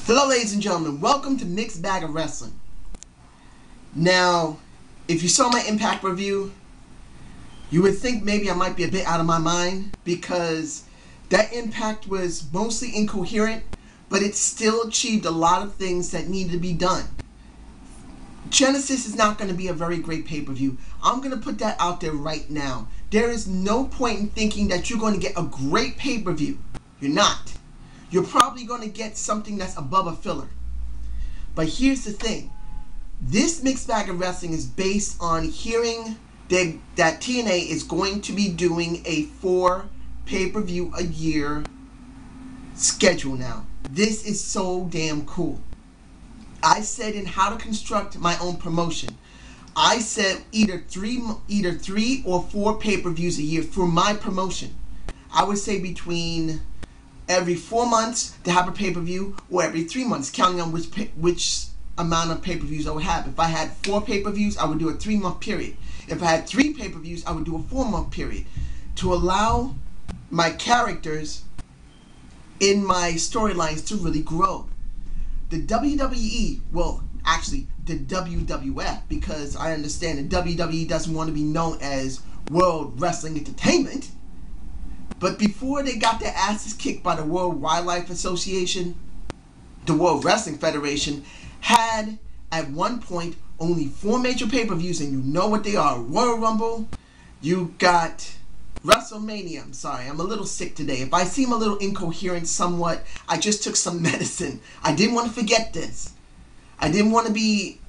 Hello ladies and gentlemen, welcome to Mixed Bag of Wrestling. Now, if you saw my Impact review, you would think maybe I might be a bit out of my mind because that Impact was mostly incoherent, but it still achieved a lot of things that needed to be done. Genesis is not going to be a very great pay-per-view. I'm going to put that out there right now. There is no point in thinking that you're going to get a great pay-per-view. You're not. You're probably going to get something that's above a filler. But here's the thing. This Mixed Bag of Wrestling is based on hearing that TNA is going to be doing a 4 pay-per-view a year schedule now. This is so damn cool. I said in how to construct my own promotion, I said either three or 4 pay-per-views a year for my promotion. I would say between every 4 months to have a pay-per-view, or every 3 months, counting on which amount of pay-per-views I would have. If I had 4 pay-per-views, I would do a 3-month period. If I had 3 pay-per-views, I would do a 4-month period to allow my characters in my storylines to really grow. The WWE, well, actually the WWF, because I understand that WWE doesn't want to be known as World Wrestling Entertainment. But before they got their asses kicked by the World Wildlife Association, the World Wrestling Federation had at one point only 4 major pay-per-views, and you know what they are. Royal Rumble, you got WrestleMania. I'm sorry, I'm a little sick today. If I seem a little incoherent somewhat, I just took some medicine. I didn't want to forget this. I didn't want to be,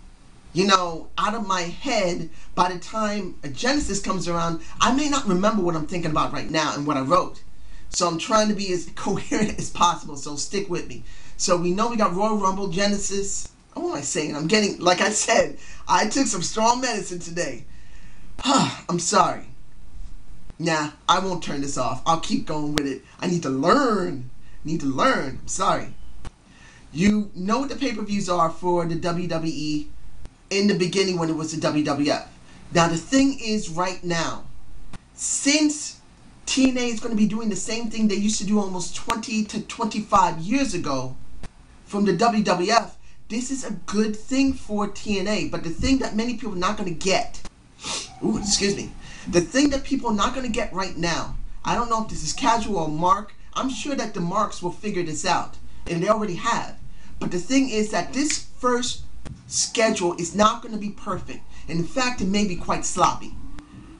out of my head by the time a Genesis comes around. I may not remember what I'm thinking about right now and what I wrote. So I'm trying to be as coherent as possible, so stick with me. So we know we got Royal Rumble, Genesis. What am I saying? I'm getting, like I said, I took some strong medicine today. I'm sorry. Nah, I won't turn this off. I'll keep going with it. I need to learn. I'm sorry. You know what the pay-per-views are for the WWE in the beginning when it was the WWF. Now the thing is right now, since TNA is going to be doing the same thing they used to do almost 20 to 25 years ago from the WWF, this is a good thing for TNA. But the thing that many people are not going to get, the thing that people are not going to get right now, I don't know if this is casual or Mark. I'm sure that the Marks will figure this out, and they already have. But the thing is that this first schedule is not going to be perfect. And in fact, it may be quite sloppy.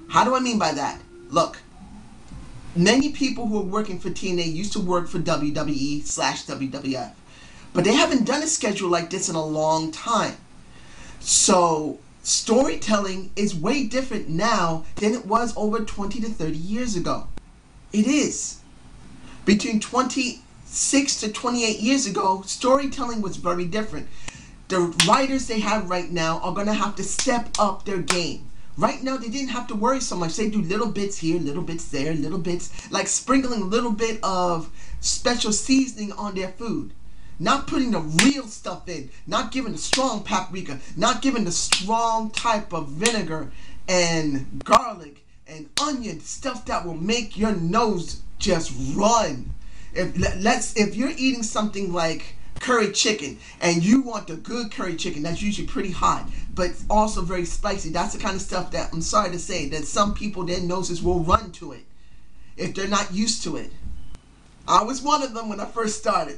How do I mean by that? Look, many people who are working for TNA used to work for WWE/WWF. But they haven't done a schedule like this in a long time. So storytelling is way different now than it was over 20 to 30 years ago. It is. Between 26 to 28 years ago, storytelling was very different. The writers they have right now are going to have to step up their game. Right now, they didn't have to worry so much. They do little bits here, little bits there, little bits, like sprinkling a little bit of special seasoning on their food. Not putting the real stuff in, not giving the strong paprika, not giving the strong type of vinegar and garlic and onion, stuff that will make your nose just run. If you're eating something like curry chicken and you want the good curry chicken, that's usually pretty hot, but also very spicy. That's the kind of stuff that, I'm sorry to say, that some people, their noses will run to it if they're not used to it. I was one of them when I first started.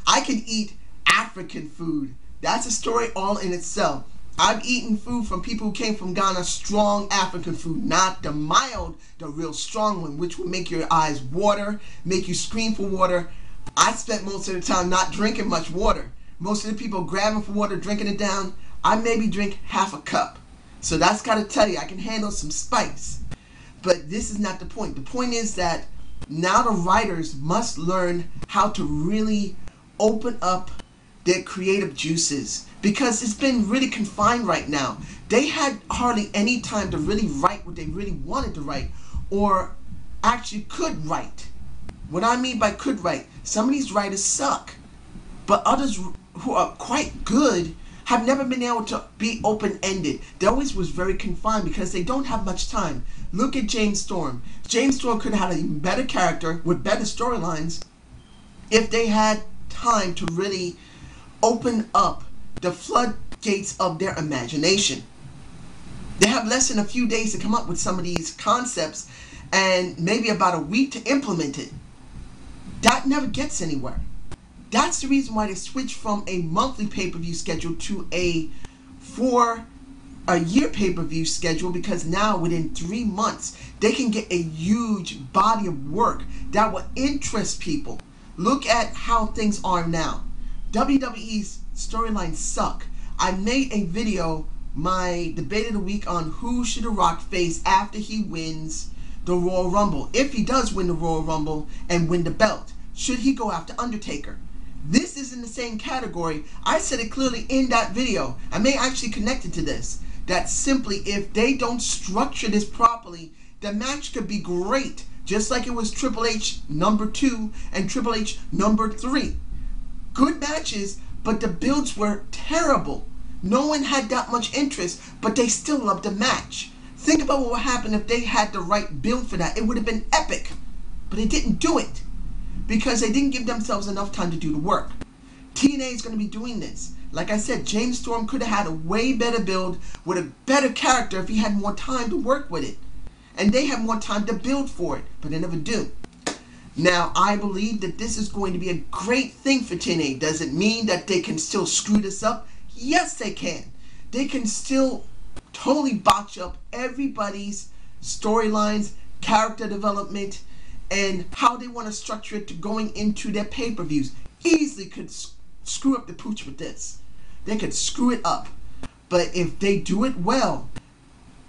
I can eat African food. That's a story all in itself. I've eaten food from people who came from Ghana, strong African food, not the mild, the real strong one, which will make your eyes water, make you scream for water. I spent most of the time not drinking much water. Most of the people grabbing for water, drinking it down. I maybe drink half a cup. So that's got to tell you, I can handle some spice. But this is not the point. The point is that now the writers must learn how to really open up their creative juices, because it's been really confined right now. They had hardly any time to really write what they really wanted to write, or actually could write. What I mean by could write, some of these writers suck, but others who are quite good have never been able to be open-ended. They always was very confined because they don't have much time. Look at James Storm. James Storm could have had a better character with better storylines if they had time to really open up the floodgates of their imagination. They have less than a few days to come up with some of these concepts and maybe about a week to implement it. That never gets anywhere. That's the reason why they switched from a monthly pay-per-view schedule to a 4-year pay-per-view schedule, because now within 3 months they can get a huge body of work that will interest people. Look at how things are now. WWE's storylines suck. I made a video, my debate of the week, on who should The Rock face after he wins the Royal Rumble. If he does win the Royal Rumble and win the belt, should he go after Undertaker? This is in the same category. I said it clearly in that video. I may actually connect it to this. That simply, if they don't structure this properly, the match could be great. Just like it was Triple H number 2 and Triple H number 3. Good matches, but the builds were terrible. No one had that much interest, but they still loved the match. Think about what would happen if they had the right build for that. It would have been epic. But they didn't do it, because they didn't give themselves enough time to do the work. TNA is going to be doing this. Like I said, James Storm could have had a way better build with a better character if he had more time to work with it. And they have more time to build for it, but they never do. Now, I believe that this is going to be a great thing for TNA. Does it mean that they can still screw this up? Yes, they can. They can still totally botch up everybody's storylines, character development, and how they want to structure it to going into their pay-per-views. Easily could screw up the pooch with this. They could screw it up. But if they do it well,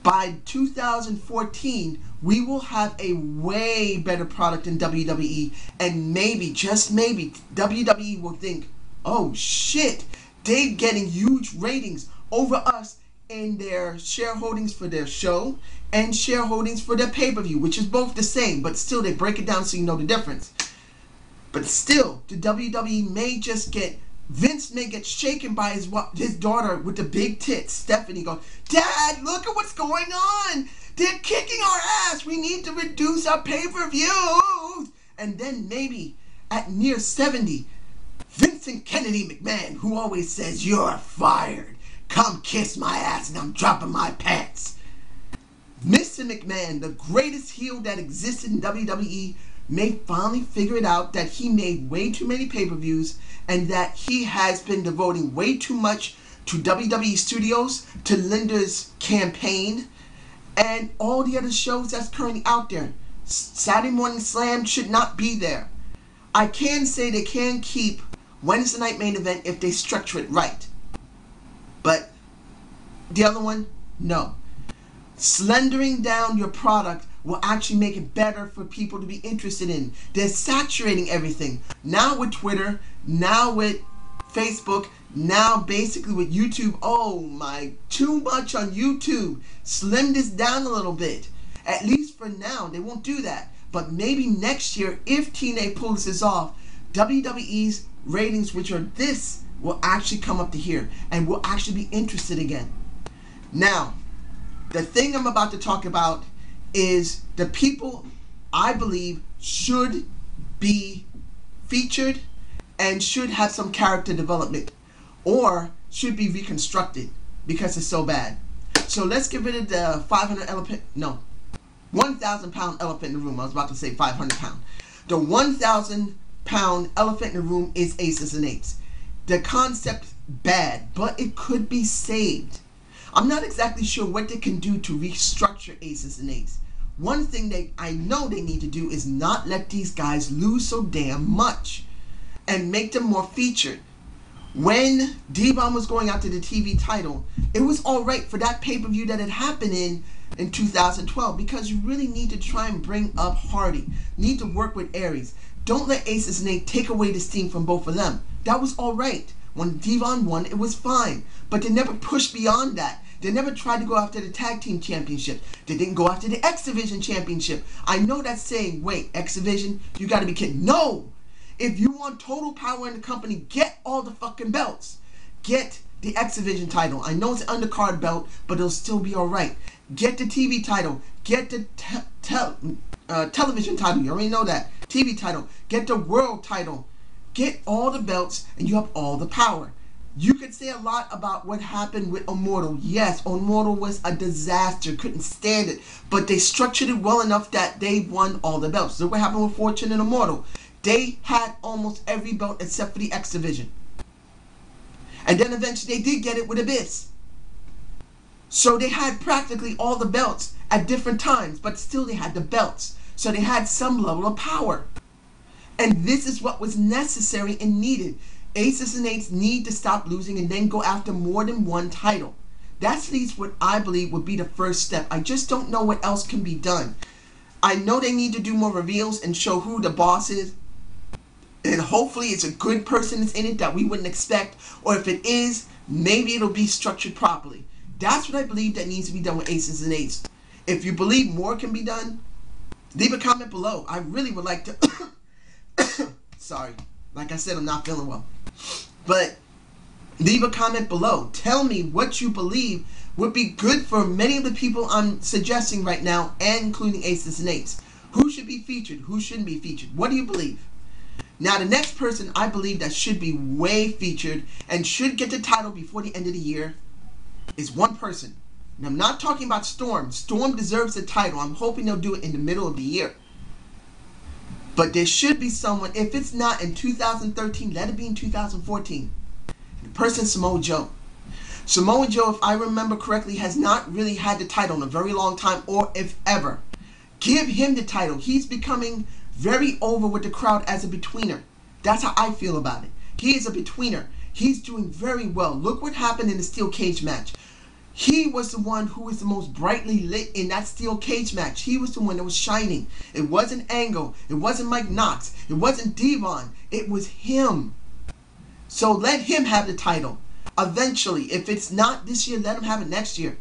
by 2014, we will have a way better product in WWE, and maybe, just maybe, WWE will think, oh shit, they're getting huge ratings over us in their shareholdings for their show and shareholdings for their pay-per-view, which is both the same, but still they break it down so you know the difference. But still, the WWE may just get, Vince may get shaken by his daughter with the big tits, Stephanie, go, Dad, look at what's going on. They're kicking our ass. We need to reduce our pay-per-views. And then maybe at near 70, Vincent Kennedy McMahon, who always says, you're fired. Come kiss my ass and I'm dropping my pants. Mr. McMahon, the greatest heel that existed in WWE, may finally figure it out that he made way too many pay-per-views and that he has been devoting way too much to WWE Studios, to Linda's campaign, and all the other shows that's currently out there. Saturday Morning Slam should not be there. I can say they can keep Wednesday Night Main Event if they structure it right. But the other one, no. Slendering down your product will actually make it better for people to be interested in. They're saturating everything. Now with Twitter, now with Facebook, now basically with YouTube. Oh my, too much on YouTube. Slim this down a little bit. At least for now, they won't do that. But maybe next year, if TNA pulls this off, WWE's ratings, which are this, will actually come up to here and will actually be interested again. Now, the thing I'm about to talk about is the people I believe should be featured and should have some character development, or should be reconstructed because it's so bad. So let's get rid of the 1,000 pound elephant in the room. I was about to say 500 pound. The 1,000 pound elephant in the room is Aces and Eights. The concept bad, but it could be saved. I'm not exactly sure what they can do to restructure Aces and Eights. One thing I know they need to do is not let these guys lose so damn much and make them more featured. When D-Von was going after the TV title, it was alright for that pay-per-view that had happened in 2012, because you really need to try and bring up Hardy. Need to work with Aries. Don't let Aces and Eights take away the steam from both of them. That was alright. When D-Von won, it was fine. But they never pushed beyond that. They never tried to go after the Tag Team Championship. They didn't go after the X Division Championship. I know that's saying, wait, X Division? You gotta be kidding. No! If you want total power in the company, get all the fucking belts. Get the X Division title. I know it's an undercard belt, but it'll still be alright. Get the TV title. Get the television title. You already know that. TV title. Get the world title. get all the belts and you have all the power. You could say a lot about what happened with Immortal. Yes, Immortal was a disaster, couldn't stand it, but they structured it well enough that they won all the belts. Look what happened with Fortune and Immortal. They had almost every belt except for the X Division. And then eventually they did get it with Abyss. So they had practically all the belts at different times, but still they had the belts. So they had some level of power. And this is what was necessary and needed. Aces and Eights need to stop losing and then go after more than one title. That's at least what I believe would be the first step. I just don't know what else can be done. I know they need to do more reveals and show who the boss is. And hopefully it's a good person that's in it that we wouldn't expect. Or if it is, maybe it'll be structured properly. That's what I believe that needs to be done with Aces and Eights. If you believe more can be done, leave a comment below. I really would like to... Sorry. Like I said, I'm not feeling well. But leave a comment below. Tell me what you believe would be good for many of the people I'm suggesting right now, and including Aces and Eights. Who should be featured? Who shouldn't be featured? What do you believe? Now, the next person I believe that should be way featured and should get the title before the end of the year is one person. And I'm not talking about Storm. Storm deserves the title. I'm hoping they'll do it in the middle of the year. But there should be someone, if it's not in 2013, let it be in 2014. The person, Samoa Joe. Samoa Joe, if I remember correctly, has not really had the title in a very long time, or if ever. Give him the title. He's becoming very over with the crowd as a betweener. That's how I feel about it. He is a betweener. He's doing very well. Look what happened in the steel cage match. He was the one who was the most brightly lit in that steel cage match. He was the one that was shining. It wasn't Angle. It wasn't Mike Knox. It wasn't Devon. It was him. So let him have the title. Eventually, if it's not this year, let him have it next year.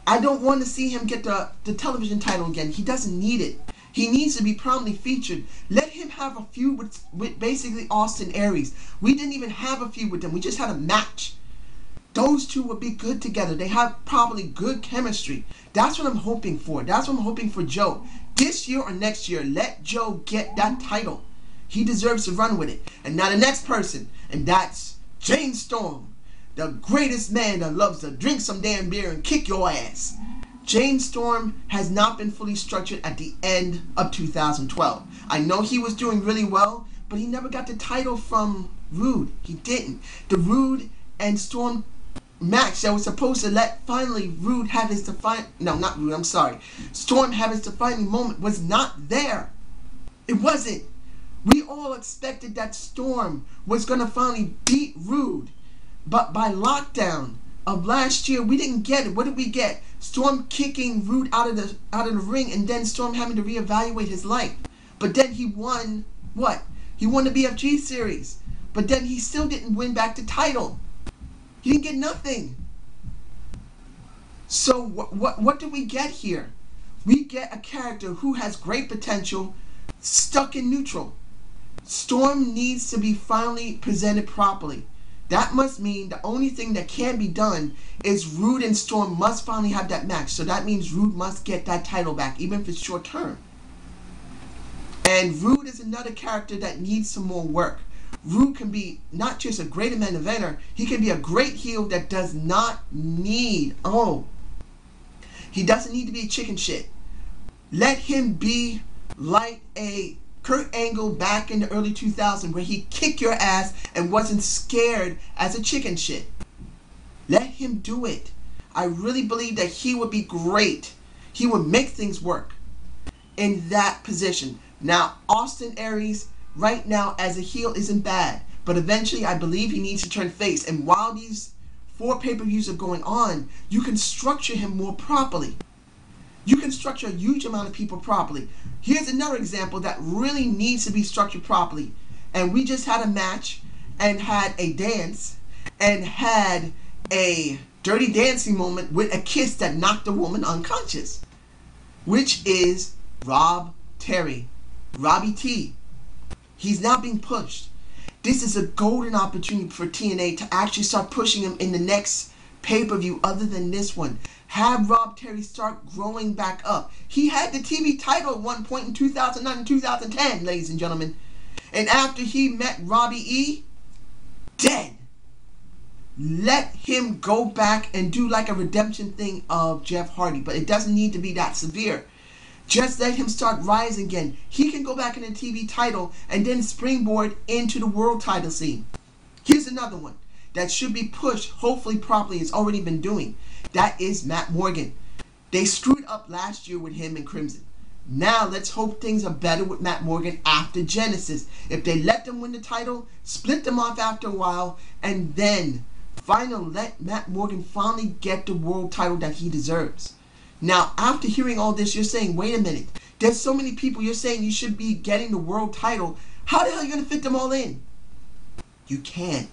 I don't want to see him get the television title again. He doesn't need it. He needs to be prominently featured. Let him have a feud with basically Austin Aries. We didn't even have a feud with them. We just had a match. Those two would be good together. They have probably good chemistry. That's what I'm hoping for. That's what I'm hoping for Joe. This year or next year, let Joe get that title. He deserves to run with it. And now the next person, and that's James Storm, the greatest man that loves to drink some damn beer and kick your ass. James Storm has not been fully structured at the end of 2012. I know he was doing really well, but he never got the title from Rude. He didn't. The Rude and Storm match that was supposed to let finally Rude have his defining... No, not Rude, I'm sorry. Storm have his defining moment was not there. It wasn't. We all expected that Storm was going to finally beat Rude. But by lockdown of last year, we didn't get it. What did we get? Storm kicking Rude out of the ring, and then Storm having to reevaluate his life. But then he won what? He won the BFG series. But then he still didn't win back the title. He didn't get nothing. So what do we get here? We get a character who has great potential, stuck in neutral. Storm needs to be finally presented properly. That must mean the only thing that can be done is Rude and Storm must finally have that match. So that means Rude must get that title back, even if it's short term. And Rude is another character that needs some more work. Rude can be not just a great main eventer, he can be a great heel that does not need, he doesn't need to be a chicken shit. Let him be like a Kurt Angle back in the early 2000s where he kicked your ass and wasn't scared as a chicken shit. Let him do it. I really believe that he would be great. He would make things work in that position. Now, Austin Aries right now as a heel isn't bad, but eventually I believe he needs to turn face. And while these 4 pay-per-views are going on, you can structure him more properly. You can structure a huge amount of people properly. Here's another example that really needs to be structured properly. And we just had a match and had a dance and had a dirty dancing moment with a kiss that knocked a woman unconscious, which is Rob Terry, Robbie T. He's now being pushed. This is a golden opportunity for TNA to actually start pushing him in the next pay-per-view other than this one. Have Rob Terry start growing back up. He had the TV title at one point in 2009 and 2010, ladies and gentlemen. And after he met Robbie E, dead. Let him go back and do like a redemption thing of Jeff Hardy. But it doesn't need to be that severe. Just let him start rising again. He can go back in the TV title and then springboard into the world title scene. Here's another one that should be pushed, hopefully properly. It's already been doing. That is Matt Morgan. They screwed up last year with him and Crimson. Now let's hope things are better with Matt Morgan after Genesis. If they let them win the title, split them off after a while, and then finally let Matt Morgan finally get the world title that he deserves. Now, after hearing all this, you're saying, wait a minute, there's so many people you're saying you should be getting the world title. How the hell are you going to fit them all in? You can't.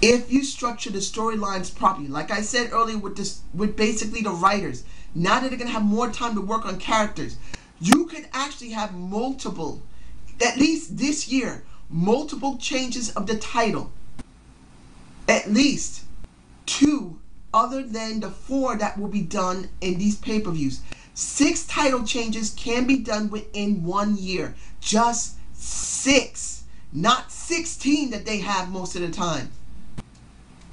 If you structure the storylines properly, like I said earlier with basically the writers, now that they're going to have more time to work on characters, you could actually have multiple, at least this year, multiple changes of the title. At least 2 other than the 4 that will be done in these pay-per-views. 6 title changes can be done within 1 year. Just 6. Not 16 that they have most of the time.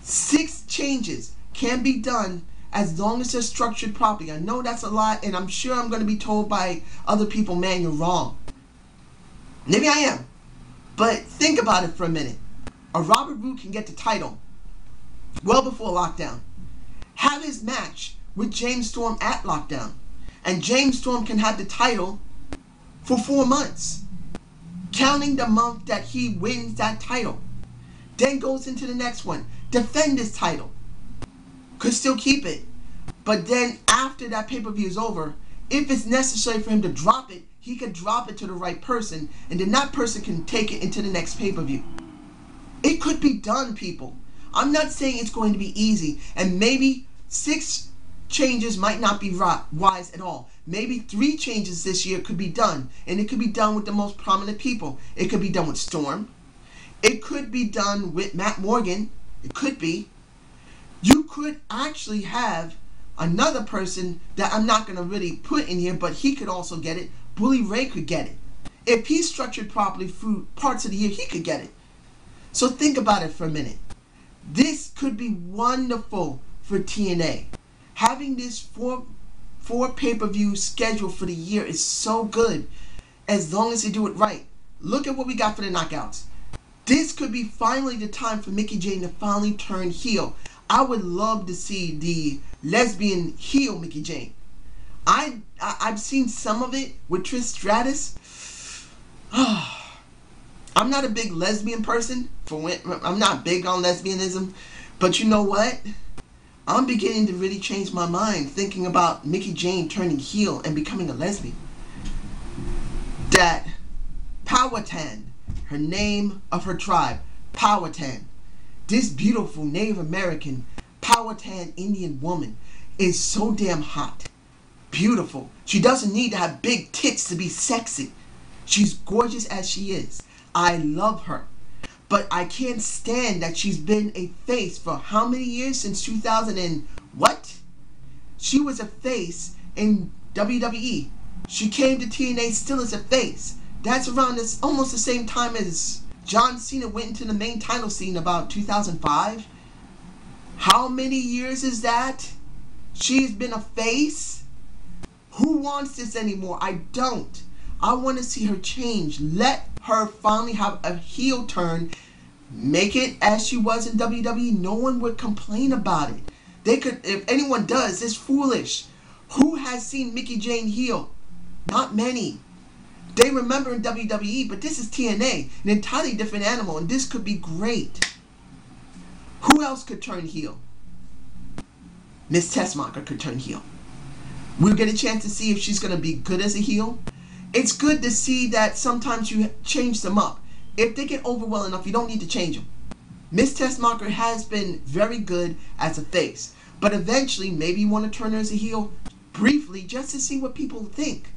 6 changes can be done as long as they're structured properly. I know that's a lot, and I'm sure I'm going to be told by other people, man, you're wrong. Maybe I am. But think about it for a minute. A Robert Roode can get the title well before Lockdown. Have his match with James Storm at Lockdown. And James Storm can have the title for 4 months, counting the month that he wins that title. Then goes into the next one. Defend his title. Could still keep it. But then after that pay-per-view is over, if it's necessary for him to drop it, he could drop it to the right person, and then that person can take it into the next pay-per-view. It could be done, people. I'm not saying it's going to be easy, and maybe 6 changes might not be wise at all. Maybe 3 changes this year could be done, and it could be done with the most prominent people. It could be done with Storm. It could be done with Matt Morgan. It could be. You could actually have another person that I'm not going to really put in here, but he could also get it. Bully Ray could get it. If he's structured properly through parts of the year, he could get it. So think about it for a minute. This could be wonderful for TNA. Having this four pay-per-view schedule for the year is so good as long as they do it right. Look at what we got for the knockouts. This could be finally the time for Mickie Jane to finally turn heel. I would love to see the lesbian heel Mickie Jane. I've seen some of it with Trish Stratus. I'm not a big lesbian person. I'm not big on lesbianism. But you know what? I'm beginning to really change my mind thinking about Mickie Jane turning heel and becoming a lesbian. That Powhatan, her name of her tribe, Powhatan, this beautiful Native American Powhatan Indian woman is so damn hot. Beautiful. She doesn't need to have big tits to be sexy. She's gorgeous as she is. I love her. But I can't stand that she's been a face for how many years? Since 2000 and what? She was a face in WWE. She came to TNA still as a face. That's around this almost the same time as John Cena went into the main title scene, about 2005. How many years is that? She's been a face? Who wants this anymore? I don't. I want to see her change. Let her finally have a heel turn. Make it as she was in WWE. No one would complain about it. They could, if anyone does, it's foolish. Who has seen Mickie Jane heel? Not many. They remember in WWE, but this is TNA, an entirely different animal, and this could be great. Who else could turn heel? Miss Tessmacher could turn heel. We'll get a chance to see if she's going to be good as a heel. It's good to see that sometimes you change them up. If they get over well enough, you don't need to change them. Miss Tessmacher has been very good as a face. But eventually, maybe you want to turn her as a heel briefly just to see what people think.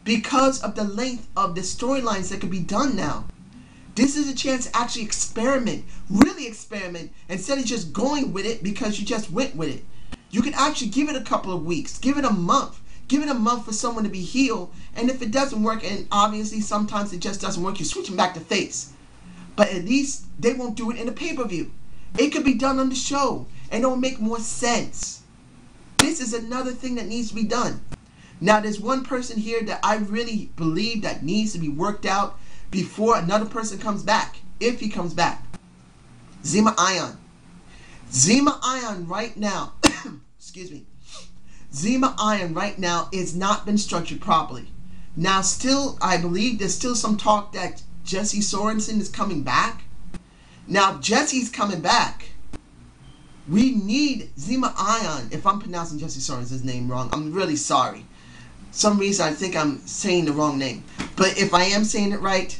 Because of the length of the storylines that could be done now. This is a chance to actually experiment. Really experiment. Instead of just going with it because you just went with it. You can actually give it a couple of weeks. Give it a month. Give it a month for someone to be healed, and if it doesn't work, and obviously sometimes it just doesn't work, you switch them back to face. But at least they won't do it in a pay-per-view. It could be done on the show, and it'll make more sense. This is another thing that needs to be done. Now, there's one person here that I really believe that needs to be worked out before another person comes back, if he comes back. Zema Ion. Zema Ion right now, excuse me. Zema Ion right now is not been structured properly. Now, still, I believe there's still some talk that Jesse Sorensen is coming back. Now, Jesse's coming back. We need Zema Ion. If I'm pronouncing Jesse Sorensen's name wrong, I'm really sorry. Some reason I think I'm saying the wrong name. But if I am saying it right,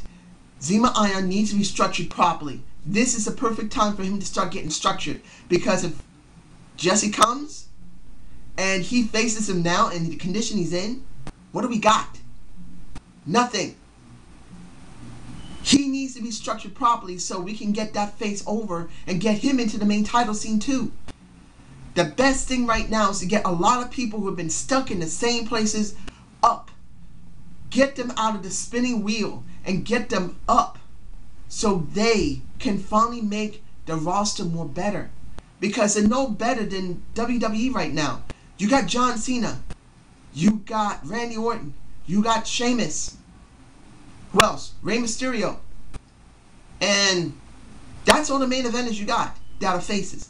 Zema Ion needs to be structured properly. This is the perfect time for him to start getting structured. Because if Jesse comes and he faces him now in the condition he's in, what do we got? Nothing. He needs to be structured properly so we can get that face over and get him into the main title scene too. The best thing right now is to get a lot of people who have been stuck in the same places up. Get them out of the spinning wheel and get them up so they can finally make the roster more better. Because they're no better than WWE right now. You got John Cena. You got Randy Orton. You got Sheamus. Who else? Rey Mysterio. And that's all the main eventers you got that are faces.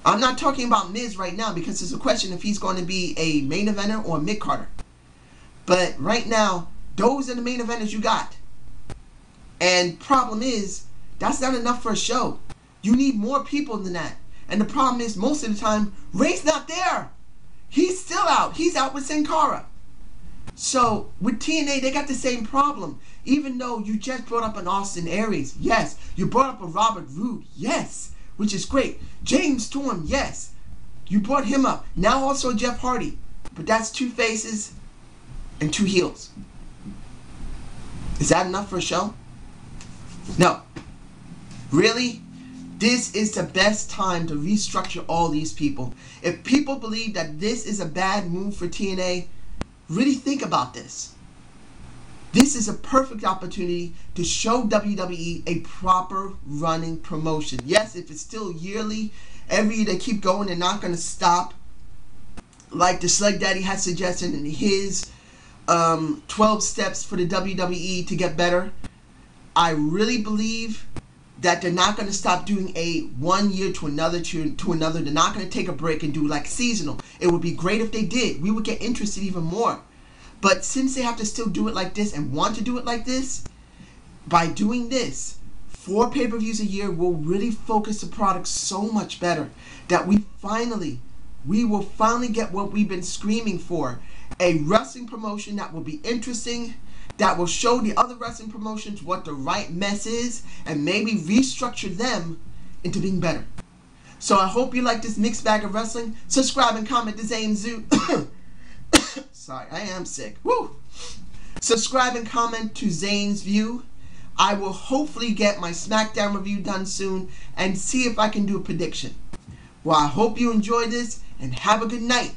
I'm not talking about Miz right now because it's a question if he's going to be a main eventer or a mid-carder. But right now, those are the main eventers you got. And problem is, that's not enough for a show. You need more people than that. And the problem is, most of the time, Rey's not there. He's still out. He's out with Sin Cara. So, with TNA, they got the same problem. Even though you just brought up an Austin Aries, yes. You brought up a Robert Roode, yes. Which is great. James Storm, yes. You brought him up. Now also Jeff Hardy. But that's two faces and two heels. Is that enough for a show? No. Really? This is the best time to restructure all these people. If people believe that this is a bad move for TNA, really think about this. This is a perfect opportunity to show WWE a proper running promotion. Yes, if it's still yearly, every year they keep going, they're not going to stop. Like the Slug Daddy has suggested in his 12 steps for the WWE to get better. I really believe that they're not going to stop doing a 1 year to another to another. They're not going to take a break and do like seasonal. It would be great if they did. We would get interested even more. But since they have to still do it like this and want to do it like this, by doing this, 4 pay-per-views a year will really focus the product so much better that we will finally get what we've been screaming for. A wrestling promotion that will be interesting, that will show the other wrestling promotions what the right mess is, and maybe restructure them into being better. So I hope you like this mixed bag of wrestling. Subscribe and comment to ZANE'S. Sorry, I am sick. Woo! Subscribe and comment to ZANE'S View. I will hopefully get my SmackDown review done soon and see if I can do a prediction. Well, I hope you enjoyed this and have a good night.